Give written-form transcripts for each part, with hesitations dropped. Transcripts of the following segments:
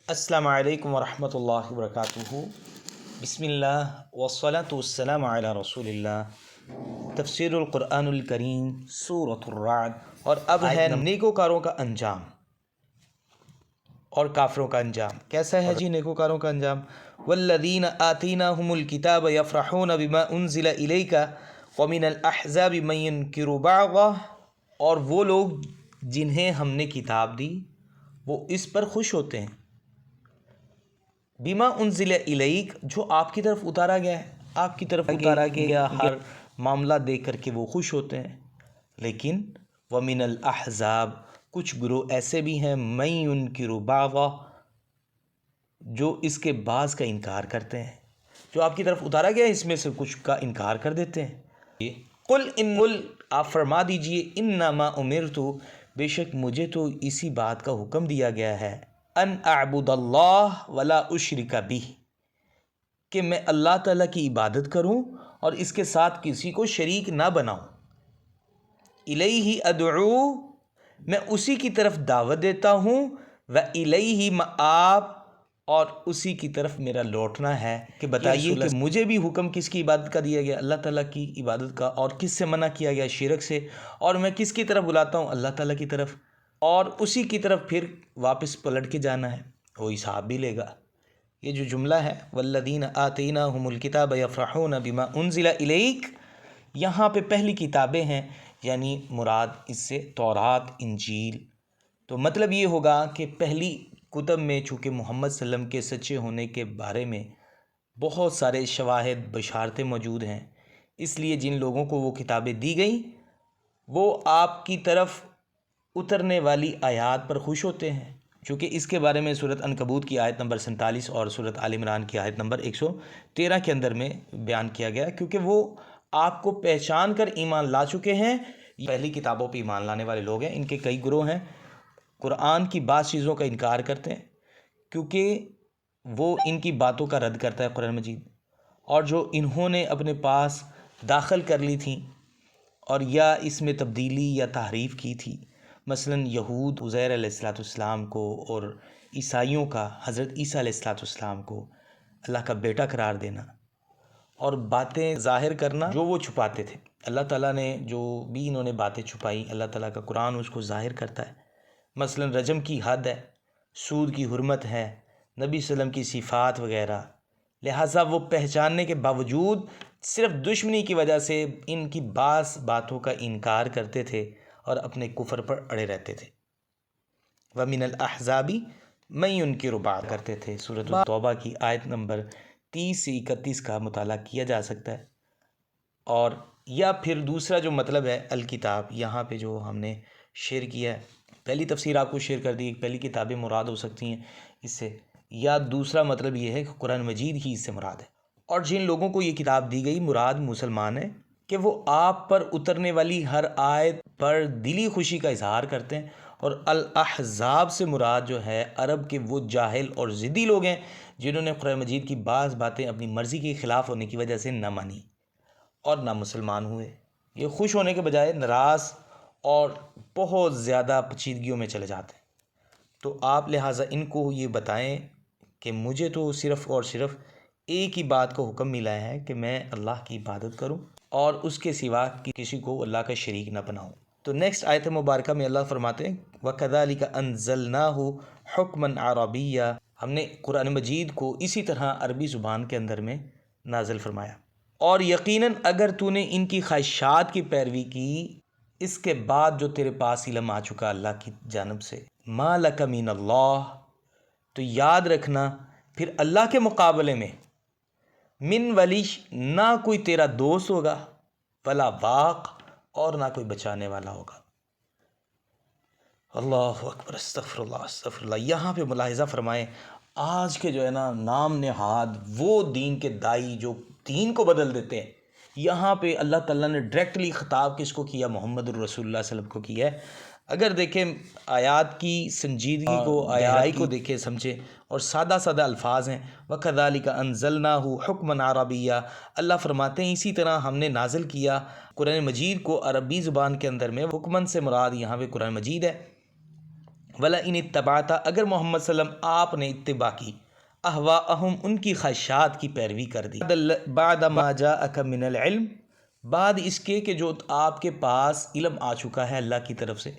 السلام علیکم ورحمۃ اللہ وبرکاتہ۔ بسم اللہ والصلاة والسلام علی رسول اللہ۔ تفسیر القرآن الکریم سورۃ الرعد، اور اب ہے نیکوکاروں کا انجام اور کافروں کا انجام۔ کیسا ہے جی نیکوکاروں کا انجام؟ والذین آتیناہم الکتاب یفرحون بما انزل الیک ومن الاحزاب من ینکر بعضہ، اور وہ لوگ جنہیں ہم نے کتاب دی وہ اس پر خوش ہوتے ہیں، بما انزل الیک، جو آپ کی طرف اتارا گیا ہے، آپ کی طرف اتارا گیا ہر معاملہ دیکھ کر کے وہ خوش ہوتے ہیں۔ لیکن ومن الاحزاب، کچھ گروہ ایسے بھی ہیں، من ینکر بعضہ، جو اس کے بعض کا انکار کرتے ہیں، جو آپ کی طرف اتارا گیا ہے اس میں سے کچھ کا انکار کر دیتے ہیں۔ قل آپ فرما دیجئے، انما امرت، بے شک مجھے تو اسی بات کا حکم دیا گیا ہے، ان اعبد اللہ ولا اشرک بہ، کہ میں اللہ تعالیٰ کی عبادت کروں اور اس کے ساتھ کسی کو شریک نہ بناؤں۔ الیہ ادعو، میں اسی کی طرف دعوت دیتا ہوں، والیہ مآب، اور اسی کی طرف میرا لوٹنا ہے۔ کہ بتائیے کہ مجھے بھی حکم کس کی عبادت کا دیا گیا؟ اللہ تعالیٰ کی عبادت کا، اور کس سے منع کیا گیا؟ شرک سے، اور میں کس کی طرف بلاتا ہوں؟ اللہ تعالیٰ کی طرف، اور اسی کی طرف پھر واپس پلٹ کے جانا ہے، وہ حساب بھی لے گا۔ یہ جو جملہ ہے والذین آتیناہم الکتاب یفرحون بما انزل الیک، یہاں پہ پہلی کتابیں ہیں، یعنی مراد اس سے تورات، انجیل۔ تو مطلب یہ ہوگا کہ پہلی کتب میں چونکہ محمد صلی اللہ علیہ وسلم کے سچے ہونے کے بارے میں بہت سارے شواہد، بشارتیں موجود ہیں، اس لیے جن لوگوں کو وہ کتابیں دی گئیں وہ آپ کی طرف اترنے والی آیات پر خوش ہوتے ہیں، چونکہ اس کے بارے میں سورۃ عنکبوت کی آیت نمبر 47 اور سورۃ آل عمران کی آیت نمبر 113 کے اندر میں بیان کیا گیا، کیونکہ وہ آپ کو پہچان کر ایمان لا چکے ہیں۔ پہلی کتابوں پہ ایمان لانے والے لوگ ہیں، ان کے کئی گروہ ہیں۔ قرآن کی بعض چیزوں کا انکار کرتے ہیں کیونکہ وہ ان کی باتوں کا رد کرتا ہے قرآن مجید، اور جو انہوں نے اپنے پاس داخل کر لی تھیں اور یا اس میں تبدیلی یا تحریف کی تھی، مثلا یہود عزیر علیہ السلام کو، اور عیسائیوں کا حضرت عیسیٰ علیہ السلام کو اللہ کا بیٹا قرار دینا، اور باتیں ظاہر کرنا جو وہ چھپاتے تھے۔ اللہ تعالیٰ نے جو بھی انہوں نے باتیں چھپائی، اللہ تعالیٰ کا قرآن اس کو ظاہر کرتا ہے۔ مثلا رجم کی حد ہے، سود کی حرمت ہے، نبی صلی اللہ علیہ وسلم کی صفات وغیرہ، لہٰذا وہ پہچاننے کے باوجود صرف دشمنی کی وجہ سے ان کی بعض باتوں کا انکار کرتے تھے اور اپنے کفر پر اڑے رہتے تھے۔ وَمِنَ الْأَحْزَابِ مَن يُنْكِرُ بَعْضَ کرتے تھے۔ سورۃ التوبہ کی آیت نمبر 30 سے 31 کا مطالعہ کیا جا سکتا ہے۔ اور یا پھر دوسرا جو مطلب ہے الکتاب، یہاں پہ جو ہم نے شیئر کیا ہے، پہلی تفسیر آپ کو شیئر کر دی، پہلی کتابیں مراد ہو سکتی ہیں اس سے، یا دوسرا مطلب یہ ہے کہ قرآن مجید ہی اس سے مراد ہے۔ اور جن لوگوں کو یہ کتاب دی گئی مراد مسلمان ہیں کہ وہ آپ پر اترنے والی ہر آیت پر دلی خوشی کا اظہار کرتے ہیں، اور الاحزاب سے مراد جو ہے عرب کے وہ جاہل اور ضدی لوگ ہیں جنہوں نے قرآن مجید کی بعض باتیں اپنی مرضی کے خلاف ہونے کی وجہ سے نہ مانی اور نہ مسلمان ہوئے۔ یہ خوش ہونے کے بجائے ناراض اور بہت زیادہ پیچیدگیوں میں چلے جاتے ہیں۔ تو آپ لہٰذا ان کو یہ بتائیں کہ مجھے تو صرف اور صرف ایک ہی بات کا حکم ملا ہے کہ میں اللہ کی عبادت کروں اور اس کے سوا کسی کو اللہ کا شریک نہ بناؤں۔ تو نیکسٹ آیت مبارکہ میں اللہ فرماتے ہیں وَكَذَلِكَ أَنزَلْنَاهُ حُكْمًا عَرَبِيًّا، ہم نے قرآن مجید کو اسی طرح عربی زبان کے اندر میں نازل فرمایا، اور یقیناً اگر تو نے ان کی خواہشات کی پیروی کی اس کے بعد جو تیرے پاس علم آ چکا اللہ کی جانب سے، مَا لَكَ مِنَ اللَّهِ، تو یاد رکھنا پھر اللہ کے مقابلے میں من ولی، نہ کوئی تیرا دوست ہوگا، ولا واق، اور نہ کوئی بچانے والا ہوگا۔ اللہ اکبر، استغفر اللہ استغفر اللہ۔ یہاں پہ ملاحظہ فرمائیں، آج کے جو ہے نا نام نہاد وہ دین کے دائی جو دین کو بدل دیتے ہیں، یہاں پہ اللہ تعالیٰ نے ڈائریکٹلی خطاب کس کو کیا؟ محمد الرسول اللہ صلی اللہ علیہ وسلم کو کیا ہے۔ اگر دیکھیں آیات کی سنجیدگی کو، گہرائی کو دیکھیں سمجھیں، اور سادہ سادہ الفاظ ہیں، وَكَذَلِكَ أَنزَلْنَاهُ حُكْمًا عَرَبِيًّا، اللہ فرماتے ہیں اسی طرح ہم نے نازل کیا قرآن مجید کو عربی زبان کے اندر میں۔ حکمن سے مراد یہاں پہ قرآن مجید ہے، وَلَئِنِ اتَّبَعْتَ اگر محمد صلی اللہ علیہ وسلم آپ نے اتباع کی اہواءہم ان کی خواہشات کی پیروی کر دی بعد ما جاءک من العلم بعد اس کے کہ جو آپ کے پاس علم آ چکا ہے اللہ کی طرف سے،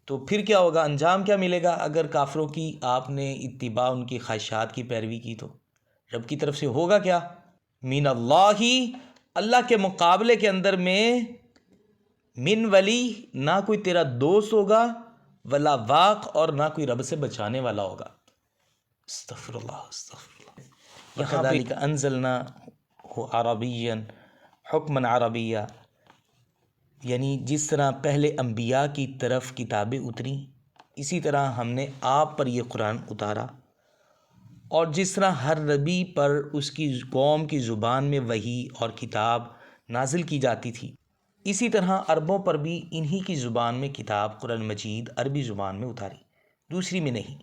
تو پھر کیا ہوگا، انجام کیا ملے گا اگر کافروں کی آپ نے اتباع ان کی خواہشات کی پیروی کی تو رب کی طرف سے ہوگا کیا، من اللہ اللہ کے مقابلے کے اندر میں من ولی نہ کوئی تیرا دوست ہوگا، ولا واق اور نہ کوئی رب سے بچانے والا ہوگا۔ استغفر اللہ استغفر اللہ۔ یہاں پہ انزلنا عربیا حکما عربیہ، یعنی جس طرح پہلے انبیاء کی طرف کتابیں اتری اسی طرح ہم نے آپ پر یہ قرآن اتارا، اور جس طرح ہر نبی پر اس کی قوم کی زبان میں وحی اور کتاب نازل کی جاتی تھی، اسی طرح عربوں پر بھی انہی کی زبان میں کتاب قرآن مجید عربی زبان میں اتاری، دوسری میں نہیں،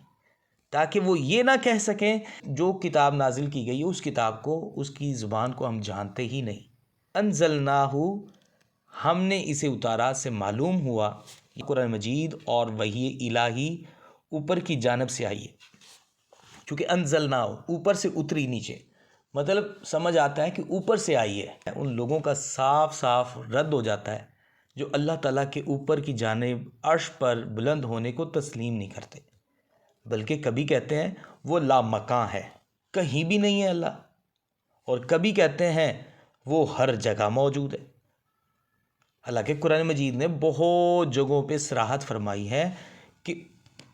تاکہ وہ یہ نہ کہہ سکیں جو کتاب نازل کی گئی اس کتاب کو، اس کی زبان کو ہم جانتے ہی نہیں۔ انزلناہ ہم نے اسے اتارا سے معلوم ہوا یہ قرآن مجید اور وحی الہی اوپر کی جانب سے آئی ہے، چونکہ انزلناہ اوپر سے اتری نیچے، مطلب سمجھ آتا ہے کہ اوپر سے آئی ہے۔ ان لوگوں کا صاف صاف رد ہو جاتا ہے جو اللہ تعالیٰ کے اوپر کی جانب عرش پر بلند ہونے کو تسلیم نہیں کرتے، بلکہ کبھی کہتے ہیں وہ لامکاں ہے، کہیں بھی نہیں ہے اللہ، اور کبھی کہتے ہیں وہ ہر جگہ موجود ہے۔ حالانکہ قرآن مجید نے بہت جگہوں پہ صراحت فرمائی ہے کہ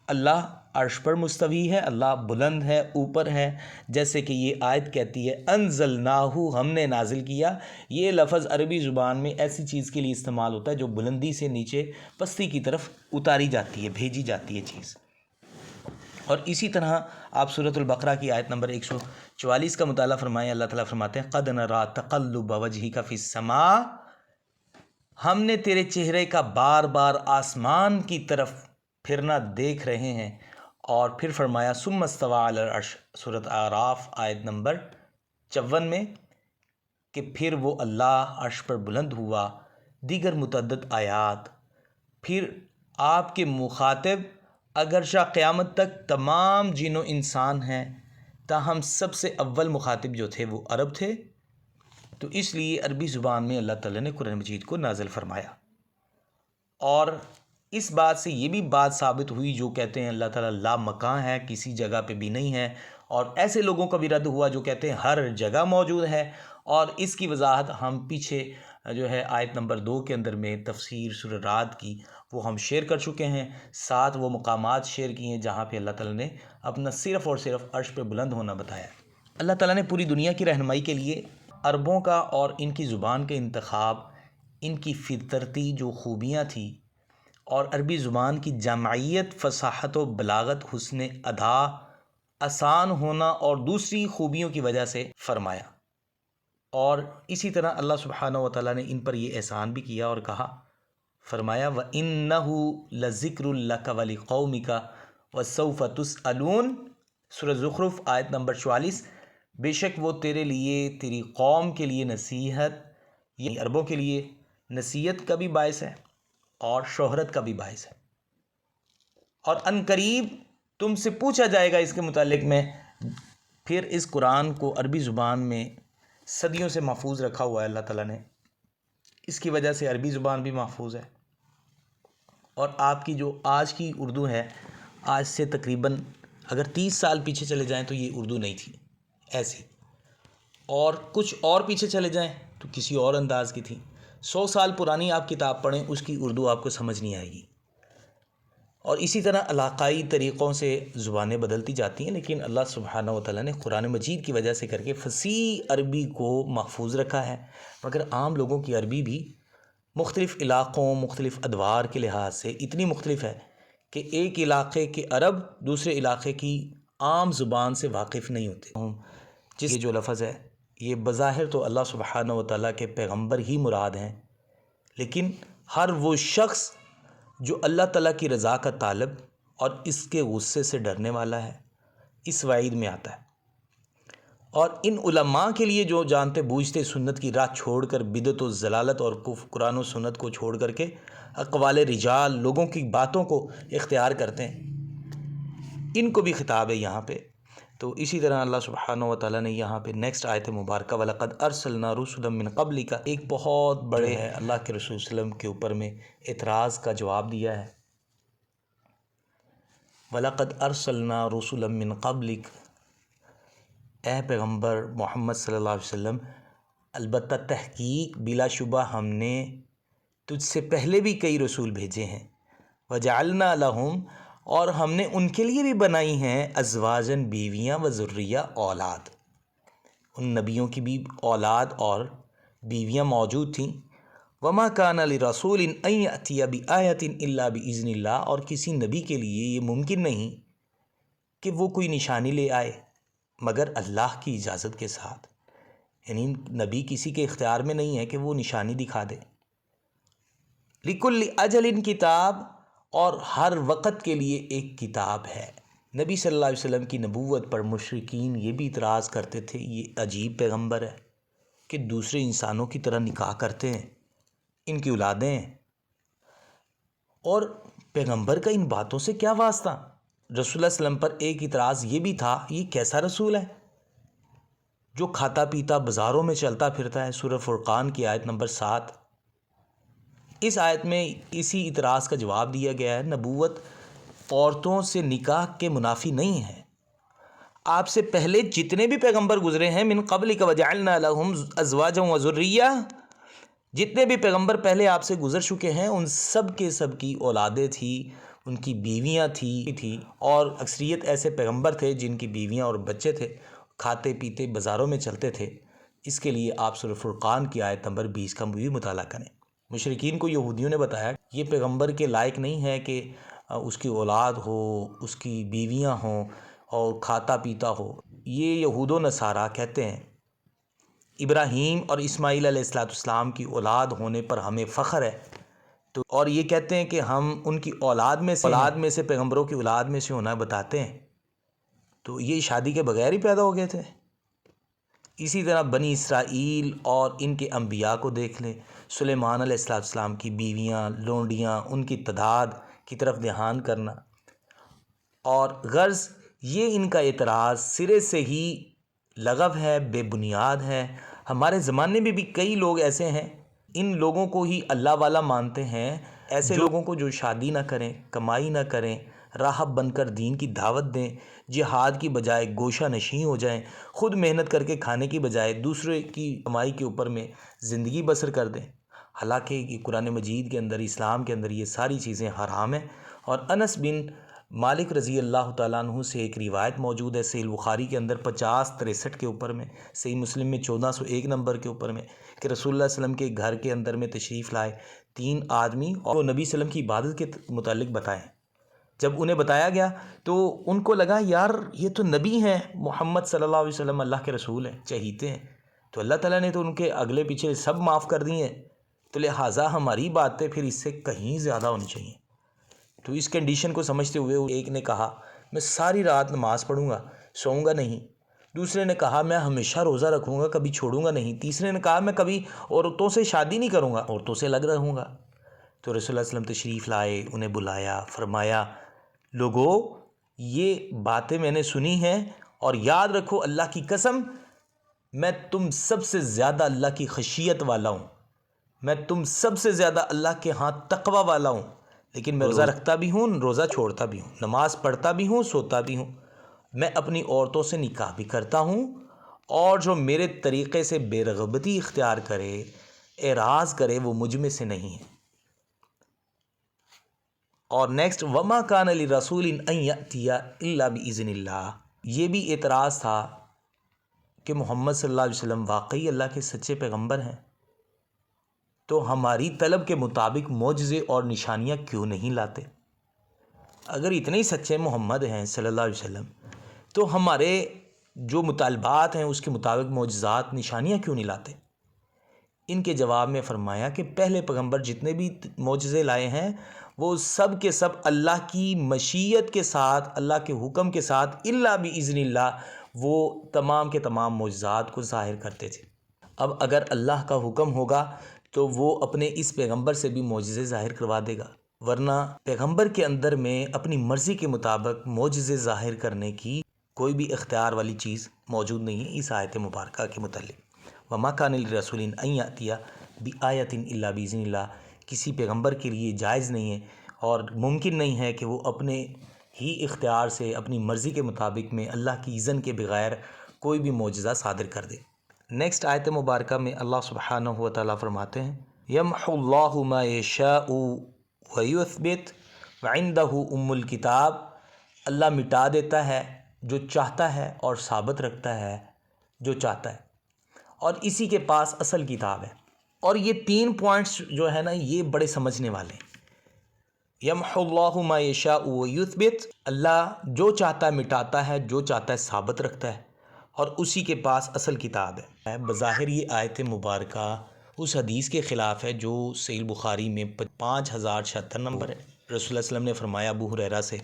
اللہ عرش پر مستوی ہے، اللہ بلند ہے، اوپر ہے، جیسے کہ یہ آیت کہتی ہے انزلناہ ہم نے نازل کیا۔ یہ لفظ عربی زبان میں ایسی چیز کے لیے استعمال ہوتا ہے جو بلندی سے نیچے پستی کی طرف اتاری جاتی ہے، بھیجی جاتی ہے چیز۔ اور اسی طرح آپ سورۃ البقرہ کی آیت نمبر 144 کا مطالعہ فرمائیں، اللہ تعالیٰ فرماتے ہیں قد نری تقلب وجہک فی السماء، ہم نے تیرے چہرے کا بار بار آسمان کی طرف پھرنا دیکھ رہے ہیں، اور پھر فرمایا ثم استوی علی العرش، سورۃ اعراف آیت نمبر 54 میں، کہ پھر وہ اللہ عرش پر بلند ہوا۔ دیگر متعدد آیات۔ پھر آپ کے مخاطب اگرچہ قیامت تک تمام جن و انسان ہیں، تاہم سب سے اول مخاطب جو تھے وہ عرب تھے، تو اس لیے عربی زبان میں اللہ تعالیٰ نے قرآن مجید کو نازل فرمایا۔ اور اس بات سے یہ بھی بات ثابت ہوئی جو کہتے ہیں اللہ تعالیٰ لا مکان ہے، کسی جگہ پہ بھی نہیں ہے، اور ایسے لوگوں کا بھی رد ہوا جو کہتے ہیں ہر جگہ موجود ہے، اور اس کی وضاحت ہم پیچھے جو ہے آیت نمبر 2 کے اندر میں تفسیر سورہ رعد کی وہ ہم شیئر کر چکے ہیں، ساتھ وہ مقامات شیئر کیے ہیں جہاں پہ اللہ تعالیٰ نے اپنا صرف اور صرف عرش پہ بلند ہونا بتایا۔ اللہ تعالیٰ نے پوری دنیا کی رہنمائی کے لیے عربوں کا اور ان کی زبان کے انتخاب، ان کی فطرتی جو خوبیاں تھیں، اور عربی زبان کی جامعیت، فصاحت و بلاغت، حسن ادا، آسان ہونا اور دوسری خوبیوں کی وجہ سے فرمایا۔ اور اسی طرح اللہ سبحانہ و تعالیٰ نے ان پر یہ احسان بھی کیا اور کہا، فرمایا وَإِنَّهُ لَذِكْرٌ لَكَ وَلِقَوْمِكَ وَسَوْفَ تُسْأَلُونَ، سورہ زخرف آیت نمبر 44۔ بے شک وہ تیرے لیے، تیری قوم کے لیے نصیحت، یعنی عربوں کے لیے نصیحت کا بھی باعث ہے اور شہرت کا بھی باعث ہے، اور عنقریب تم سے پوچھا جائے گا اس کے متعلق میں۔ پھر اس قرآن کو عربی زبان میں صدیوں سے محفوظ رکھا ہوا ہے اللہ تعالیٰ نے، اس کی وجہ سے عربی زبان بھی محفوظ ہے۔ اور آپ کی جو آج کی اردو ہے، آج سے تقریباً اگر 30 سال پیچھے چلے جائیں تو یہ اردو نہیں تھی ایسی، اور کچھ اور پیچھے چلے جائیں تو کسی اور انداز کی تھی۔ 100 سال پرانی آپ کتاب پڑھیں، اس کی اردو آپ کو سمجھ نہیں آئے گی۔ اور اسی طرح علاقائی طریقوں سے زبانیں بدلتی جاتی ہیں، لیکن اللہ سبحانہ و تعالیٰ نے قرآن مجید کی وجہ سے کر کے فصیح عربی کو محفوظ رکھا ہے، مگر عام لوگوں کی عربی بھی مختلف علاقوں، مختلف ادوار کے لحاظ سے اتنی مختلف ہے کہ ایک علاقے کے عرب دوسرے علاقے کی عام زبان سے واقف نہیں ہوتے۔ جس جو لفظ ہے یہ بظاہر تو اللہ سبحانہ و تعالیٰ کے پیغمبر ہی مراد ہیں، لیکن ہر وہ شخص جو اللہ تعالیٰ کی رضا کا طالب اور اس کے غصے سے ڈرنے والا ہے، اس وعید میں آتا ہے۔ اور ان علماء کے لیے جو جانتے بوجھتے سنت کی راہ چھوڑ کر بدعت و ضلالت اور قرآن و سنت کو چھوڑ کر کے اقوال رجال، لوگوں کی باتوں کو اختیار کرتے ہیں، ان کو بھی خطاب ہے یہاں پہ۔ تو اسی طرح اللہ سبحانہ و تعالیٰ نے یہاں پہ نیکسٹ آیت مبارکہ وَلَقَدْ أَرْسَلْنَا رُسُلًا مِّن قَبْلِكَ ایک بہت بڑے ہے اللہ کے رسول صلی اللہ علیہ وسلم کے اوپر میں اعتراض کا جواب دیا ہے۔ وَلَقَدْ أَرْسَلْنَا رُسُلًا مِّن قَبْلِكَ، اے پیغمبر محمد صلی اللہ علیہ وسلم، البتہ تحقیق بلا شبہ ہم نے تجھ سے پہلے بھی کئی رسول بھیجے ہیں۔ وَجَعَلْنَا لَهُمْ، اور ہم نے ان کے لیے بھی بنائی ہیں ازواجاً بیویاں، وذریہ اولاد، ان نبیوں کی بھی اولاد اور بیویاں موجود تھیں۔ وما کان لرسول ان یأتی بآیۃ الا بإذن اللہ، اور کسی نبی کے لیے یہ ممکن نہیں کہ وہ کوئی نشانی لے آئے مگر اللہ کی اجازت کے ساتھ، یعنی نبی کسی کے اختیار میں نہیں ہے کہ وہ نشانی دکھا دے۔ لکل اجل کتاب، اور ہر وقت کے لیے ایک کتاب ہے۔ نبی صلی اللہ علیہ وسلم کی نبوت پر مشرکین یہ بھی اعتراض کرتے تھے، یہ عجیب پیغمبر ہے کہ دوسرے انسانوں کی طرح نکاح کرتے ہیں، ان کی اولادیں ہیں، اور پیغمبر کا ان باتوں سے کیا واسطہ؟ رسول اللہ صلی اللہ علیہ وسلم پر ایک اعتراض یہ بھی تھا، یہ کیسا رسول ہے جو کھاتا پیتا بازاروں میں چلتا پھرتا ہے؟ سورہ فرقان کی آیت نمبر 7۔ اس آیت میں اسی اعتراض کا جواب دیا گیا ہے۔ نبوت عورتوں سے نکاح کے منافی نہیں ہے۔ آپ سے پہلے جتنے بھی پیغمبر گزرے ہیں، من قبلک وجعلنا لہم ازواجا وذریہ، جتنے بھی پیغمبر پہلے آپ سے گزر چکے ہیں ان سب کے سب کی اولادیں تھیں، ان کی بیویاں تھیں، اور اکثریت ایسے پیغمبر تھے جن کی بیویاں اور بچے تھے، کھاتے پیتے بازاروں میں چلتے تھے۔ اس کے لیے آپ سورہ فرقان کی آیت نمبر 20 کا بھی مطالعہ کریں۔ مشرکین کو یہودیوں نے بتایا یہ پیغمبر کے لائق نہیں ہے کہ اس کی اولاد ہو، اس کی بیویاں ہوں اور کھاتا پیتا ہو۔ یہ یہود و نصارہ کہتے ہیں ابراہیم اور اسماعیل علیہ السلام کی اولاد ہونے پر ہمیں فخر ہے، تو اور یہ کہتے ہیں کہ ہم ان کی اولاد میں سے پیغمبروں کی اولاد میں سے ہونا بتاتے ہیں، تو یہ شادی کے بغیر ہی پیدا ہو گئے تھے۔ اسی طرح بنی اسرائیل اور ان کے انبیاء کو دیکھ لیں، سلیمان علیہ السلام کی بیویاں، لونڈیاں، ان کی تعداد کی طرف دھیان کرنا، اور غرض یہ ان کا اعتراض سرے سے ہی لغو ہے، بے بنیاد ہے۔ ہمارے زمانے میں بھی کئی لوگ ایسے ہیں، ان لوگوں کو ہی اللہ والا مانتے ہیں، ایسے لوگوں کو جو شادی نہ کریں، کمائی نہ کریں، راہب بن کر دین کی دعوت دیں، جہاد کی بجائے گوشہ نشین ہو جائیں، خود محنت کر کے کھانے کی بجائے دوسرے کی کمائی کے اوپر میں زندگی بسر کر دیں۔ حالانکہ یہ قرآن مجید کے اندر، اسلام کے اندر یہ ساری چیزیں حرام ہیں۔ اور انس بن مالک رضی اللہ تعالیٰ عنہ سے ایک روایت موجود ہے صحیح بخاری کے اندر 5063 کے اوپر میں، صحیح مسلم میں 1401 نمبر کے اوپر میں، کہ رسول اللہ صلی اللہ علیہ وسلم کے گھر کے اندر میں تشریف لائے 3 آدمی، اور وہ نبی صلی اللہ علیہ وسلم کی عبادت کے متعلق بتائیں۔ جب انہیں بتایا گیا تو ان کو لگا یار یہ تو نبی ہیں، محمد صلی اللہ علیہ وسلم اللہ کے رسول ہیں، چہیتے ہیں، تو اللہ تعالیٰ نے تو ان کے اگلے پیچھے سب معاف کر دیے ہیں، تو لہٰذا ہماری باتیں پھر اس سے کہیں زیادہ ہونی چاہیے۔ تو اس کنڈیشن کو سمجھتے ہوئے ایک نے کہا میں ساری رات نماز پڑھوں گا، سوؤں گا نہیں۔ دوسرے نے کہا میں ہمیشہ روزہ رکھوں گا، کبھی چھوڑوں گا نہیں۔ تیسرے نے کہا میں کبھی عورتوں سے شادی نہیں کروں گا، عورتوں سے لگ رہوں گا۔ تو رسول اللہ صلی اللہ علیہ وسلم تشریف لائے، انہیں بلایا، فرمایا لوگو یہ باتیں میں نے سنی ہیں، اور یاد رکھو اللہ کی قسم میں تم سب سے زیادہ اللہ کی خشیت والا ہوں، میں تم سب سے زیادہ اللہ کے ہاں تقوی والا ہوں، لیکن میں روزہ رکھتا بھی ہوں، روزہ چھوڑتا بھی ہوں، نماز پڑھتا بھی ہوں، سوتا بھی ہوں، میں اپنی عورتوں سے نکاح بھی کرتا ہوں، اور جو میرے طریقے سے بے رغبتی اختیار کرے، اعراض کرے، وہ مجھ میں سے نہیں ہے۔ اور نیکسٹ وما کان لرسول ان یأتی الا باذن اللہ، یہ بھی اعتراض تھا کہ محمد صلی اللہ علیہ وسلم واقعی اللہ کے سچے پیغمبر ہیں، تو ہماری طلب کے مطابق معجزے اور نشانیاں کیوں نہیں لاتے؟ اگر اتنے ہی سچے محمد ہیں صلی اللہ علیہ وسلم تو ہمارے جو مطالبات ہیں اس کے مطابق معجزات، نشانیاں کیوں نہیں لاتے؟ ان کے جواب میں فرمایا کہ پہلے پیغمبر جتنے بھی معجزے لائے ہیں وہ سب کے سب اللہ کی مشیت کے ساتھ، اللہ کے حکم کے ساتھ، الا باذن اللہ، وہ تمام کے تمام معجزات کو ظاہر کرتے تھے۔ اب اگر اللہ کا حکم ہوگا تو وہ اپنے اس پیغمبر سے بھی معجزے ظاہر کروا دے گا۔ ورنہ پیغمبر کے اندر میں اپنی مرضی کے مطابق معجزے ظاہر کرنے کی کوئی بھی اختیار والی چیز موجود نہیں ہے اس آیت مبارکہ کے متعلق۔ وَمَا كَانَ لِرَسُولٍ أَن يَأْتِيَ بِآيَةٍ إِلَّا بِإِذْنِ اللَّهِ، کسی پیغمبر کے لیے جائز نہیں ہے اور ممکن نہیں ہے کہ وہ اپنے ہی اختیار سے اپنی مرضی کے مطابق میں اللہ کی اذن کے بغیر کوئی بھی معجزہ صادر کر دے۔ نیکسٹ آیت مبارکہ میں اللہ سبحانہ و تعالیٰ فرماتے ہیں یَمْحُو اللَّهُ مَا يَشَاءُ وَيُثْبِتُ وَعِندَهُ أُمُّ الْكِتَابِ، اللہ مٹا دیتا ہے جو چاہتا ہے اور ثابت رکھتا ہے جو چاہتا ہے، اور اسی کے پاس اصل کتاب ہے۔ اور یہ 3 پوائنٹس جو ہے نا یہ بڑے سمجھنے والے ہیں۔ یمحو اللہ ما یشاء ویثبت، اللہ جو چاہتا ہے مٹاتا ہے، جو چاہتا ہے ثابت رکھتا ہے، اور اسی کے پاس اصل کتاب ہے۔ بظاہر یہ آیت مبارکہ اس حدیث کے خلاف ہے جو صحیح بخاری میں 5076 نمبر ہے۔ رسول اللہ صلی اللہ علیہ وسلم نے فرمایا ابو ہریرہ سے،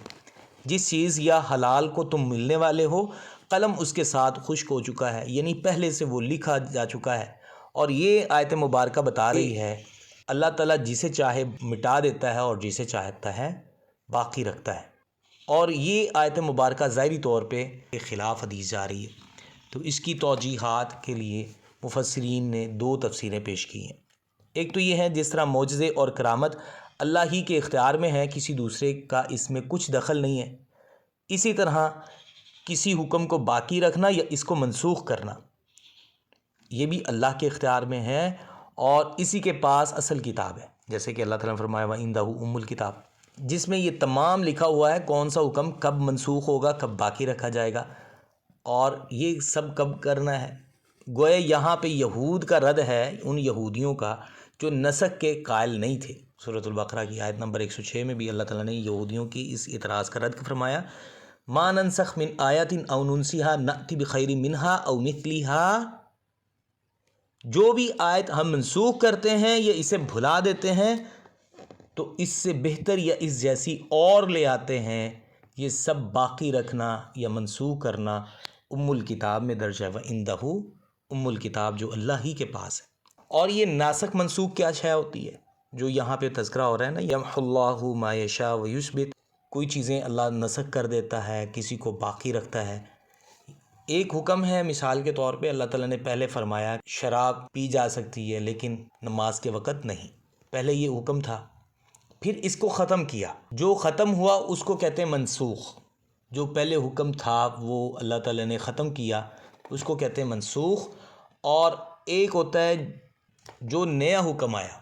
جس چیز یا حلال کو تم ملنے والے ہو قلم اس کے ساتھ خشک ہو چکا ہے، یعنی پہلے سے وہ لکھا جا چکا ہے۔ اور یہ آیت مبارکہ بتا رہی ہے اللہ تعالیٰ جسے چاہے مٹا دیتا ہے اور جسے چاہتا ہے باقی رکھتا ہے۔ اور یہ آیت مبارکہ ظاہری طور پہ کے خلاف حدیث جا رہی ہے، تو اس کی توجیحات کے لیے مفسرین نے 2 تفسیریں پیش کی ہیں۔ ایک تو یہ ہے جس طرح معجزے اور کرامت اللہ ہی کے اختیار میں ہے، کسی دوسرے کا اس میں کچھ دخل نہیں ہے، اسی طرح کسی حکم کو باقی رکھنا یا اس کو منسوخ کرنا یہ بھی اللہ کے اختیار میں ہے، اور اسی کے پاس اصل کتاب ہے، جیسے کہ اللہ تعالیٰ نے فرمایا وَعِندَهُ أُمُّ الْكِتَابِ، جس میں یہ تمام لکھا ہوا ہے کون سا حکم کب منسوخ ہوگا، کب باقی رکھا جائے گا، اور یہ سب کب کرنا ہے۔ گویا یہاں پہ یہود کا رد ہے، ان یہودیوں کا جو نسخ کے قائل نہیں تھے۔ سورۃ البقرہ کی آیت نمبر 106 میں بھی اللہ تعالیٰ نے یہودیوں کی اس اعتراض کا رد فرمایا مَا نَنسَخْ مِنْ آیَةٍ أَوْ نُنْسِهَا نَأْتِ بِخَيْرٍ مِنْهَا أَوْ مِثْلِهَا، جو بھی آیت ہم منسوخ کرتے ہیں یا اسے بھلا دیتے ہیں تو اس سے بہتر یا اس جیسی اور لے آتے ہیں۔ یہ سب باقی رکھنا یا منسوخ کرنا ام الکتاب میں درج ہے، وَعِندَهُ ام الکتاب، جو اللہ ہی کے پاس ہے۔ اور یہ ناسخ منسوخ کیا شے ہوتی ہے جو یہاں پہ تذکرہ ہو رہا ہے نا، یمحو اللہ ما یشاء ویثبت، کوئی چیزیں اللہ نسخ کر دیتا ہے، کسی کو باقی رکھتا ہے۔ ایک حکم ہے مثال کے طور پہ، اللہ تعالیٰ نے پہلے فرمایا شراب پی جا سکتی ہے لیکن نماز کے وقت نہیں، پہلے یہ حکم تھا، پھر اس کو ختم کیا، جو ختم ہوا اس کو کہتے ہیں منسوخ۔ جو پہلے حکم تھا وہ اللہ تعالیٰ نے ختم کیا، اس کو کہتے ہیں منسوخ۔ اور ایک ہوتا ہے جو نیا حکم آیا،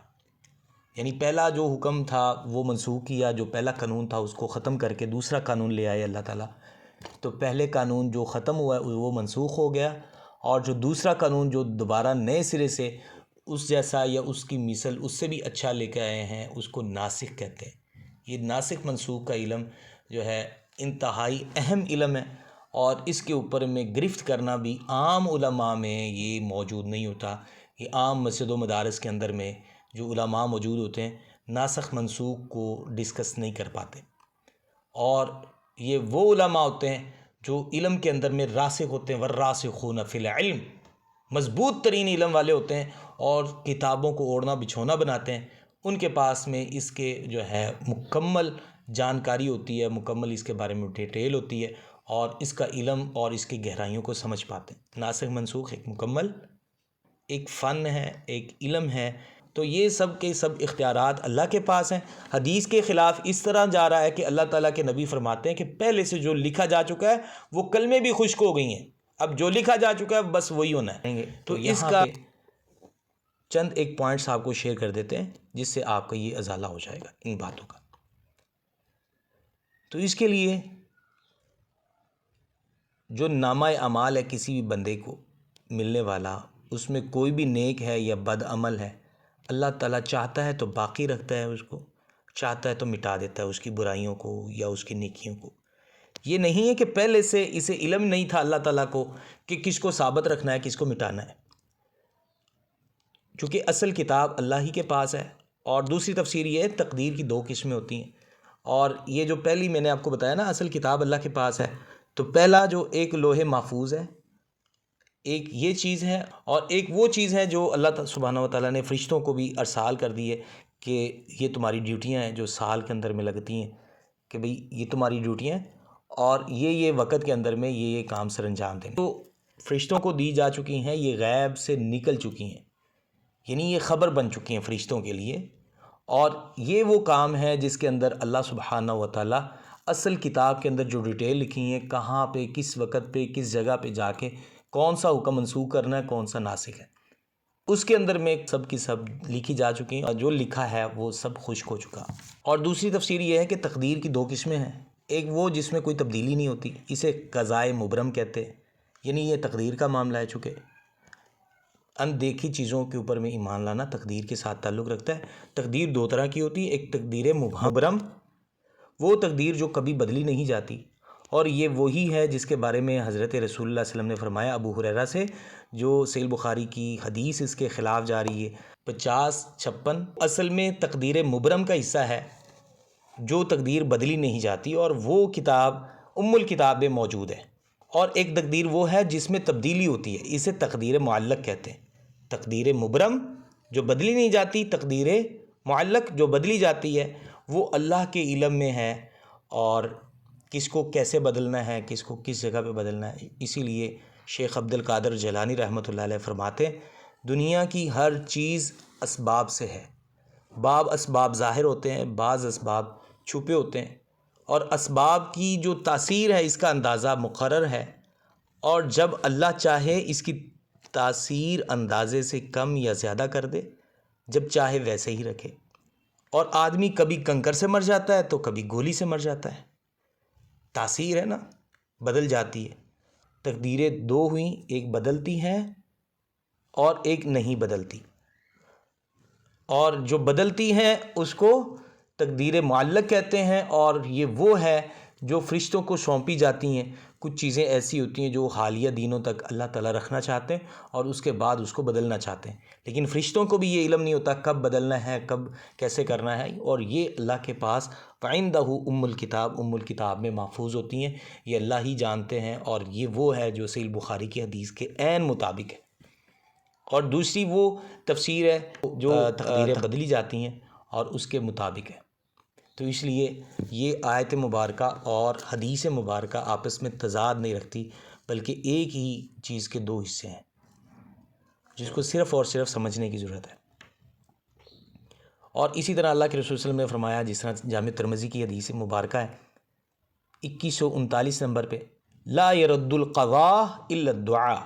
یعنی پہلا جو حکم تھا وہ منسوخ کیا، جو پہلا قانون تھا اس کو ختم کر کے دوسرا قانون لے آئے اللہ تعالیٰ، تو پہلے قانون جو ختم ہوا ہے وہ منسوخ ہو گیا، اور جو دوسرا قانون جو دوبارہ نئے سرے سے اس جیسا یا اس کی مثل اس سے بھی اچھا لے کے آئے ہیں اس کو ناسخ کہتے ہیں۔ یہ ناسخ منسوخ کا علم جو ہے انتہائی اہم علم ہے، اور اس کے اوپر میں گرفت کرنا بھی عام علماء میں یہ موجود نہیں ہوتا۔ یہ عام مسجد و مدارس کے اندر میں جو علماء موجود ہوتے ہیں ناسخ منسوخ کو ڈسکس نہیں کر پاتے، اور یہ وہ علماء ہوتے ہیں جو علم کے اندر میں راسخ ہوتے ہیں، والراسخون فی العلم، مضبوط ترین علم والے ہوتے ہیں اور کتابوں کو اوڑھنا بچھونا بناتے ہیں، ان کے پاس میں اس کے جو ہے مکمل جانکاری ہوتی ہے، مکمل اس کے بارے میں ڈیٹیل ہوتی ہے، اور اس کا علم اور اس کی گہرائیوں کو سمجھ پاتے ہیں۔ ناسخ منسوخ ایک مکمل ایک فن ہے، ایک علم ہے، تو یہ سب کے سب اختیارات اللہ کے پاس ہیں۔ حدیث کے خلاف اس طرح جا رہا ہے کہ اللہ تعالیٰ کے نبی فرماتے ہیں کہ پہلے سے جو لکھا جا چکا ہے وہ کلمے بھی خشک ہو گئی ہیں، اب جو لکھا جا چکا ہے بس وہی ہونا ہے۔ تو اس کا چند ایک پوائنٹس آپ کو شیئر کر دیتے ہیں جس سے آپ کا یہ ازالہ ہو جائے گا ان باتوں کا۔ تو اس کے لیے جو نامہ اعمال ہے کسی بھی بندے کو ملنے والا، اس میں کوئی بھی نیک ہے یا بد عمل ہے، اللہ تعالیٰ چاہتا ہے تو باقی رکھتا ہے، اس کو چاہتا ہے تو مٹا دیتا ہے، اس کی برائیوں کو یا اس کی نیکیوں کو۔ یہ نہیں ہے کہ پہلے سے اسے علم نہیں تھا اللہ تعالیٰ کو کہ کس کو ثابت رکھنا ہے کس کو مٹانا ہے، چونکہ اصل کتاب اللہ ہی کے پاس ہے۔ اور دوسری تفسیر یہ ہے تقدیر کی 2 قسمیں ہوتی ہیں، اور یہ جو پہلی میں نے آپ کو بتایا نا اصل کتاب اللہ کے پاس ہے، تو پہلا جو ایک لوح محفوظ ہے، ایک یہ چیز ہے، اور ایک وہ چیز ہے جو اللہ سبحانہ و تعالیٰ نے فرشتوں کو بھی ارسال کر دی ہے کہ یہ تمہاری ڈیوٹیاں ہیں جو سال کے اندر میں لگتی ہیں، کہ بھئی یہ تمہاری ڈیوٹیاں ہیں اور یہ وقت کے اندر میں یہ کام سر انجام دیں۔ تو فرشتوں کو دی جا چکی ہیں، یہ غیب سے نکل چکی ہیں، یعنی یہ خبر بن چکی ہیں فرشتوں کے لیے، اور یہ وہ کام ہے جس کے اندر اللہ سبحانہ و تعالیٰ اصل کتاب کے اندر جو ڈیٹیل لکھی ہیں، کہاں پہ کس وقت پہ کس جگہ پہ جا کے کون سا حکم منسوخ کرنا ہے، کون سا ناسخ ہے، اس کے اندر میں سب کی سب لکھی جا چکی ہیں، اور جو لکھا ہے وہ سب خشک ہو چکا۔ اور دوسری تفسیر یہ ہے کہ تقدیر کی دو قسمیں ہیں، ایک وہ جس میں کوئی تبدیلی نہیں ہوتی، اسے قضائے مبرم کہتے ہیں، یعنی یہ تقدیر کا معاملہ ہے، چونکہ اندیکھی چیزوں کے اوپر میں ایمان لانا تقدیر کے ساتھ تعلق رکھتا ہے۔ تقدیر دو طرح کی ہوتی ہے، ایک تقدیر مبرم، وہ تقدیر جو کبھی بدلی نہیں جاتی، اور یہ وہی ہے جس کے بارے میں حضرت رسول اللہ صلی اللہ علیہ وسلم نے فرمایا ابو ہریرہ سے، جو صحیح بخاری کی حدیث اس کے خلاف جا رہی ہے 50-56، اصل میں تقدیر مبرم کا حصہ ہے جو تقدیر بدلی نہیں جاتی، اور وہ کتاب ام الکتاب میں موجود ہے، اور ایک تقدیر وہ ہے جس میں تبدیلی ہوتی ہے، اسے تقدیر معلق کہتے ہیں۔ تقدیر مبرم جو بدلی نہیں جاتی، تقدیر معلق جو بدلی جاتی ہے، وہ اللہ کے علم میں ہے، اور کس کو کیسے بدلنا ہے، کس کو کس جگہ پہ بدلنا ہے۔ اسی لیے شیخ عبد القادر جیلانی رحمۃ اللہ علیہ فرماتے ہیں، دنیا کی ہر چیز اسباب سے ہے، بعض اسباب ظاہر ہوتے ہیں، بعض اسباب چھپے ہوتے ہیں، اور اسباب کی جو تاثیر ہے اس کا اندازہ مقرر ہے، اور جب اللہ چاہے اس کی تاثیر اندازے سے کم یا زیادہ کر دے، جب چاہے ویسے ہی رکھے۔ اور آدمی کبھی کنکر سے مر جاتا ہے تو کبھی گولی سے مر جاتا ہے، تاثیر ہے نا، بدل جاتی ہے۔ تقدیریں دو ہوئیں، ایک بدلتی ہیں اور ایک نہیں بدلتی، اور جو بدلتی ہیں اس کو تقدیر معلق کہتے ہیں، اور یہ وہ ہے جو فرشتوں کو سونپی جاتی ہیں۔ کچھ چیزیں ایسی ہوتی ہیں جو حالیہ دینوں تک اللہ تعالیٰ رکھنا چاہتے ہیں اور اس کے بعد اس کو بدلنا چاہتے ہیں، لیکن فرشتوں کو بھی یہ علم نہیں ہوتا کب بدلنا ہے، کب کیسے کرنا ہے، اور یہ اللہ کے پاس فَعِندَهُ ام الکتاب، ام الکتاب میں محفوظ ہوتی ہیں، یہ اللہ ہی جانتے ہیں، اور یہ وہ ہے جو صحیح بخاری کی حدیث کے عین مطابق ہے۔ اور دوسری وہ تفسیر ہے جو تقدیریں بدلی جاتی ہیں اور اس کے مطابق ہے۔ تو اس لیے یہ آیت مبارکہ اور حدیث مبارکہ آپس میں تضاد نہیں رکھتی، بلکہ ایک ہی چیز کے دو حصے ہیں، جس کو صرف اور صرف سمجھنے کی ضرورت ہے۔ اور اسی طرح اللہ کے رسول صلی اللہ علیہ وسلم نے فرمایا، جس طرح جامع ترمذی کی حدیث مبارکہ ہے 2139 نمبر پہ، لا يرد القضاء الا الدعاء،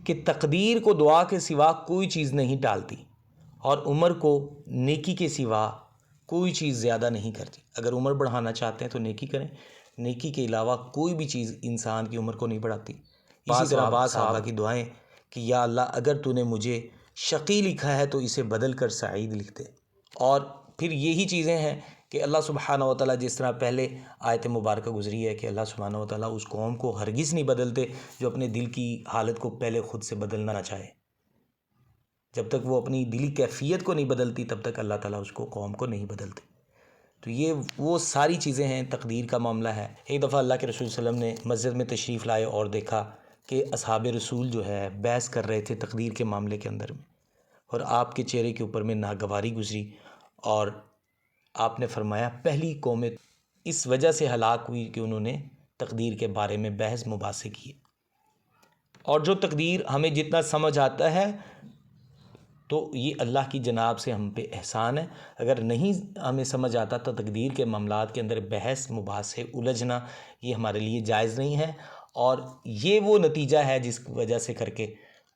کہ تقدیر کو دعا کے سوا کوئی چیز نہیں ٹالتی، اور عمر کو نیکی کے سوا کوئی چیز زیادہ نہیں کرتی۔ اگر عمر بڑھانا چاہتے ہیں تو نیکی کریں، نیکی کے علاوہ کوئی بھی چیز انسان کی عمر کو نہیں بڑھاتی۔ اسی طرح بعض صحابہ کی دعائیں کہ یا اللہ اگر تو نے مجھے شقی لکھا ہے تو اسے بدل کر سعید لکھ دے۔ اور پھر یہی چیزیں ہیں کہ اللہ سبحانہ و تعالیٰ، جس طرح پہلے آیت مبارکہ گزری ہے کہ اللہ سبحانہ و تعالیٰ اس قوم کو ہرگز نہیں بدلتے جو اپنے دل کی حالت کو پہلے خود سے بدلنا نہ چاہے۔ جب تک وہ اپنی دلی کیفیت کو نہیں بدلتی تب تک اللہ تعالیٰ اس کو قوم کو نہیں بدلتے۔ تو یہ وہ ساری چیزیں ہیں، تقدیر کا معاملہ ہے۔ ایک دفعہ اللہ کے رسول صلی اللہ علیہ وسلم نے مسجد میں تشریف لائے اور دیکھا کہ اصحاب رسول جو ہے بحث کر رہے تھے تقدیر کے معاملے کے اندر میں، اور آپ کے چہرے کے اوپر میں ناگواری گزری، اور آپ نے فرمایا پہلی قومیں اس وجہ سے ہلاک ہوئی کہ انہوں نے تقدیر کے بارے میں بحث مباحثے کیے۔ اور جو تقدیر ہمیں جتنا سمجھ آتا ہے تو یہ اللہ کی جناب سے ہم پہ احسان ہے، اگر نہیں ہمیں سمجھ آتا تو تقدیر کے معاملات کے اندر بحث مباحثے الجھنا یہ ہمارے لیے جائز نہیں ہے، اور یہ وہ نتیجہ ہے جس وجہ سے کر کے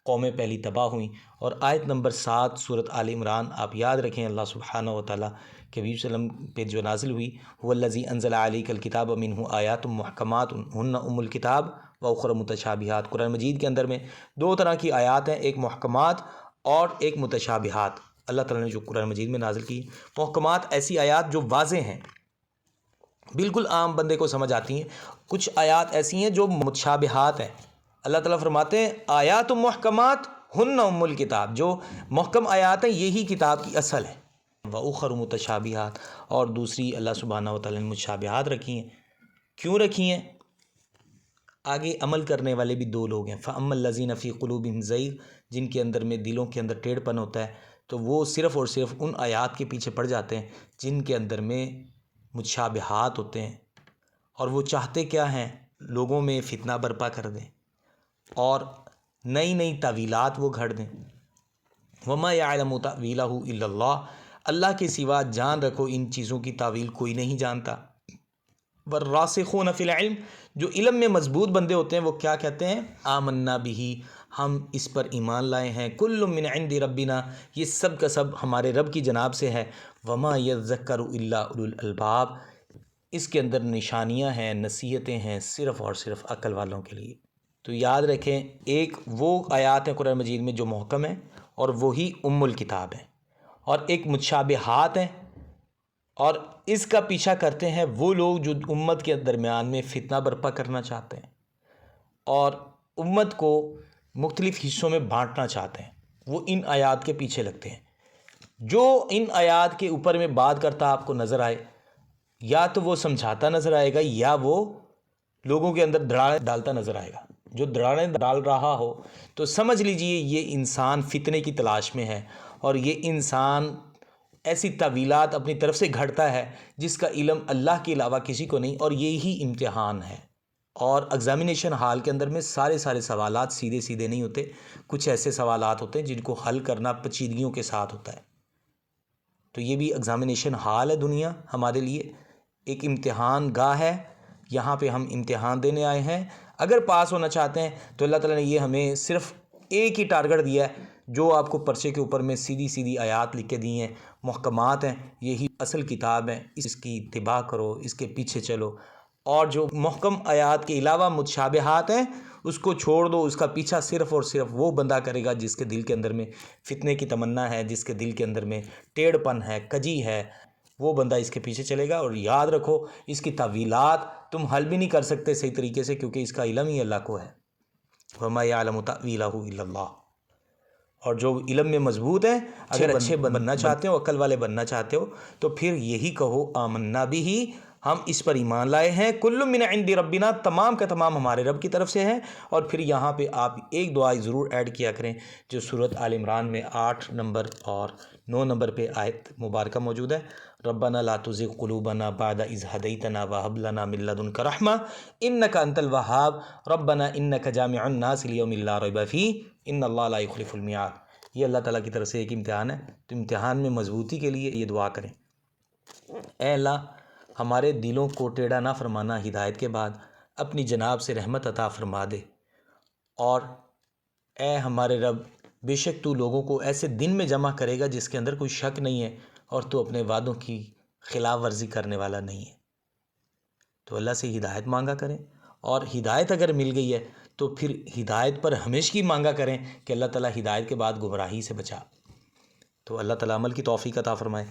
قومیں پہلی تباہ ہوئیں۔ اور آیت نمبر 7 سورۃ آل عمران آپ یاد رکھیں، اللہ سبحانہ و تعالیٰ کے نبی صلی اللہ علیہ وسلم پہ جو نازل ہوئی، هو الذی انزل علیک الکتاب منہ آیات محکمات ہن ام الکتاب واخر متشابہات۔ قرآن مجید کے اندر میں دو طرح کی آیات ہیں، ایک محکمات اور ایک متشابہات۔ اللہ تعالیٰ نے جو قرآن مجید میں نازل کی، محکمات ایسی آیات جو واضح ہیں، بالکل عام بندے کو سمجھ آتی ہیں، کچھ آیات ایسی ہیں جو متشابہات ہیں۔ اللہ تعالیٰ فرماتے ہیں آیات محکمات ہن ام الکتاب، جو محکم آیات ہیں یہی کتاب کی اصل ہے، وَأُخَرُ متشابہات، اور دوسری اللہ سبحانہ و تعالیٰ نے متشابہات رکھی ہیں۔ کیوں رکھی ہیں؟ آگے عمل کرنے والے بھی دو لوگ ہیں، فَأَمَّا الَّذِينَ فِي قُلُوبِهِمْ زَيْغٌ، جن کے اندر میں دلوں کے اندر ٹیڑھ پن ہوتا ہے، تو وہ صرف اور صرف ان آیات کے پیچھے پڑ جاتے ہیں جن کے اندر میں متشابہات ہوتے ہیں، اور وہ چاہتے کیا ہیں؟ لوگوں میں فتنہ برپا کر دیں اور نئی نئی تعویلات وہ گھڑ دیں۔ وما یعلم تأویلہ الا اللہ، اللہ کے سوا جان رکھو ان چیزوں کی تعویل کوئی نہیں جانتا۔ والراسخون فی العلم، جو علم میں مضبوط بندے ہوتے ہیں وہ کیا کہتے ہیں؟ آمنا بہ، ہم اس پر ایمان لائے ہیں، کل من عند ربنا، یہ سب کا سب ہمارے رب کی جناب سے ہے۔ وما یذکر الا اولو الالباب، اس کے اندر نشانیاں ہیں، نصیحتیں ہیں صرف اور صرف عقل والوں کے لیے۔ تو یاد رکھیں، ایک وہ آیات ہیں قرآن مجید میں جو محکم ہیں اور وہی الکتاب ہیں، اور ایک متشابہات ہیں، اور اس کا پیچھا کرتے ہیں وہ لوگ جو امت کے درمیان میں فتنہ برپا کرنا چاہتے ہیں اور امت کو مختلف حصوں میں بانٹنا چاہتے ہیں، وہ ان آیات کے پیچھے لگتے ہیں۔ جو ان آیات کے اوپر میں بات کرتا آپ کو نظر آئے، یا تو وہ سمجھاتا نظر آئے گا یا وہ لوگوں کے اندر دراڑیں ڈالتا نظر آئے گا۔ جو دراڑیں ڈال رہا ہو تو سمجھ لیجئے یہ انسان فتنے کی تلاش میں ہے، اور یہ انسان ایسی تعویلات اپنی طرف سے گھڑتا ہے جس کا علم اللہ کے علاوہ کسی کو نہیں، اور یہی امتحان ہے۔ اور ایگزامینیشن ہال کے اندر میں سارے سوالات سیدھے سیدھے نہیں ہوتے، کچھ ایسے سوالات ہوتے ہیں جن کو حل کرنا پیچیدگیوں کے ساتھ ہوتا ہے۔ تو یہ بھی ایگزامینیشن ہال ہے، دنیا ہمارے لیے ایک امتحان گاہ ہے، یہاں پہ ہم امتحان دینے آئے ہیں۔ اگر پاس ہونا چاہتے ہیں تو اللہ تعالیٰ نے یہ ہمیں صرف ایک ہی ٹارگٹ دیا ہے، جو آپ کو پرچے کے اوپر میں سیدھی آیات لکھ کے دی ہیں، محکمات ہیں، یہی اصل کتاب ہے، اس کی اتباع کرو، اس کے پیچھے چلو، اور جو محکم آیات کے علاوہ متشابہات ہیں اس کو چھوڑ دو۔ اس کا پیچھا صرف اور صرف وہ بندہ کرے گا جس کے دل کے اندر میں فتنے کی تمنا ہے، جس کے دل کے اندر میں ٹیڑھ پن ہے، کجی ہے، وہ بندہ اس کے پیچھے چلے گا۔ اور یاد رکھو، اس کی تعویلات تم حل بھی نہیں کر سکتے صحیح طریقے سے، کیونکہ اس کا علم ہی اللہ کو ہے۔ وما یعلم تأویلہ الا اللہ۔ اور جو علم میں مضبوط ہیں، اگر اچھے بننا چاہتے ہو، عقل والے بننا چاہتے ہو، تو پھر یہی کہو آمنا بہ، ہم اس پر ایمان لائے ہیں، کل من عند ربنا، تمام کا تمام ہمارے رب کی طرف سے ہیں۔ اور پھر یہاں پہ آپ ایک دعا ضرور ایڈ کیا کریں جو سورۃ آل عمران میں 8 نمبر اور 9 نمبر پہ آیت مبارکہ موجود ہے۔ ربنا لا تزغ قلوبنا بعد اذ ہدیتنا وہب لنا من لدنک رحمہ انک انت الوہاب ربنا انک جامع الناس لیوم لا ریب فیہ ان اللہ لا یخلف المیعاد۔ یہ اللہ تعالیٰ کی طرف سے ایک امتحان ہے، تو امتحان میں مضبوطی کے لیے یہ دعا کریں۔ اے اللہ، ہمارے دلوں کو ٹیڑھا نہ فرمانا، ہدایت کے بعد اپنی جناب سے رحمت عطا فرما دے۔ اور اے ہمارے رب، بے شک تو لوگوں کو ایسے دن میں جمع کرے گا جس کے اندر کوئی شک نہیں ہے، اور تو اپنے وعدوں کی خلاف ورزی کرنے والا نہیں ہے۔ تو اللہ سے ہدایت مانگا کریں، اور ہدایت اگر مل گئی ہے تو پھر ہدایت پر ہمیشگی مانگا کریں کہ اللہ تعالیٰ ہدایت کے بعد گمراہی سے بچا۔ تو اللہ تعالیٰ عمل کی توفیق عطا فرمائے۔